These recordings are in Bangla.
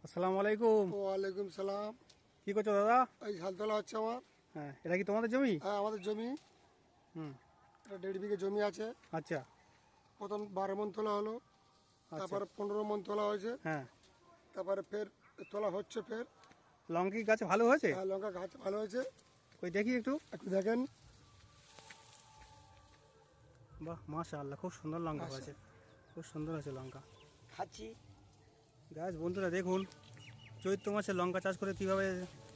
আসসালামু আলাইকুম। ওয়ালাইকুম সালাম। কি করছো দাদা? এই ঝাল তোলা হচ্ছে আমার। হ্যাঁ, এটা কি তোমাদের জমি? হ্যাঁ, আমাদের জমি। হুম। এটা 1.5 বিঘে জমি আছে। আচ্ছা। প্রথম 12 মন তোলা হলো, আচ্ছা। তারপরে 15 মন তোলা হয়েছে, হ্যাঁ। তারপরে ফের তোলা হচ্ছে ফের। লঙ্কা কি গাছে ভালো হয়েছে? হ্যাঁ, লঙ্কা গাছ ভালো হয়েছে। ওই দেখি একটু। একটু দেখেন। বাহ, মাশাআল্লাহ, খুব সুন্দর লঙ্কা আচ্ছা। হয়েছে। খুব সুন্দর আছে লঙ্কা। খাচ্ছি। গাছ বন্ধুরা দেখুন, চৈত্র মাসে লঙ্কা চাষ করে কীভাবে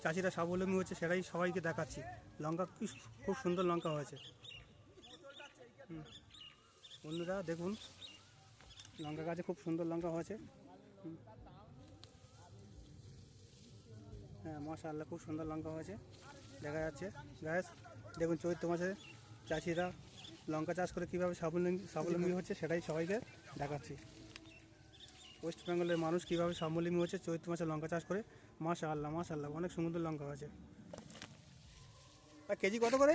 চাষিরা স্বাবলম্বী হচ্ছে সেটাই সবাইকে দেখাচ্ছি। লঙ্কা খুব সুন্দর লঙ্কা হয়েছে। বন্ধুরা দেখুন, লঙ্কা গাছে খুব সুন্দর লঙ্কা হয়েছে। হ্যাঁ, মাশাআল্লাহ, খুব সুন্দর লঙ্কা হয়েছে দেখা যাচ্ছে। গাছ দেখুন, চৈত্র মাসে চাষিরা লঙ্কা চাষ করে কীভাবে স্বাবলম্বী হচ্ছে সেটাই সবাইকে দেখাচ্ছি। ওয়েস্ট বেঙ্গলের মানুষ কীভাবে স্বাবলম্বী হচ্ছে চৈত্র মাসে লঙ্কা চাষ করে। মাশাআল্লাহ মাশাআল্লাহ, অনেক সুন্দর লঙ্কা হয়েছে। আর কেজি কত করে?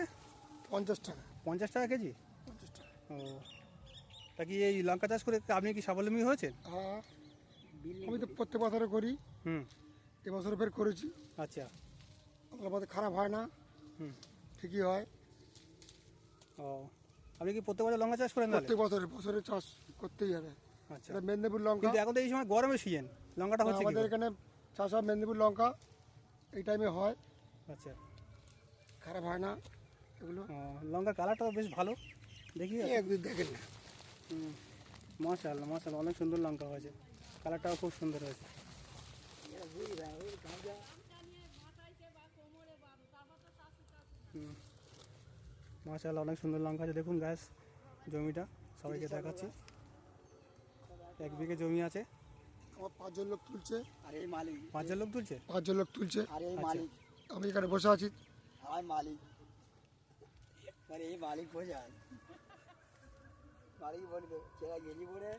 50 টাকা। 50 টাকা কেজি? 50 টাকা। ও, তা কি এই লঙ্কা চাষ করে আপনি কি স্বাবলম্বী হয়েছেন? হ্যাঁ, আমি তো প্রত্যেক বছরে করি। হুম। এবছর ফের করেছি। আচ্ছা। আমার মধ্যে খারাপ হয় না, হুম। ঠিকই হয়। ও, আপনি কি প্রত্যেক বছর লঙ্কা চাষ করেন তাহলে? প্রত্যেক বছরে চাষ করতেই হবে। আচ্ছা। এটা মেদিনীপুর লঙ্কা। কিন্তু এখন তো এই সময় গরমের সিজন, লঙ্কাটা হচ্ছে কি আমাদের করে? এখানে চাষ হয় মেদিনীপুর লঙ্কা, এই টাইমে হয়, আচ্ছা। খারাপ হয় না এগুলো। ও, লঙ্কার কালারটাও বেশ ভালো দেখি। একদিন দেখেন না। মাশাআল্লাহ মাশাআল্লাহ, অনেক সুন্দর লঙ্কা হয়েছে, কালারটাও খুব সুন্দর হয়েছে। মাশাআল্লাহ, অনেক সুন্দর লঙ্কা আছে। দেখুন গাছ জমিটা সবাইকে দেখাচ্ছি। 1 বিঘে জমি আছে। আমার 5 জন লোক তুলছে। আর এই মালিক 5 জন লোক তুলছে? 5 জন লোক তুলছে। আর এই আচ্ছা। মালিক আমি এখানে বসে আছি। আর মালিক মানে এই মালিক বোঝায় মালিক বলবে চেরা গেলি পরে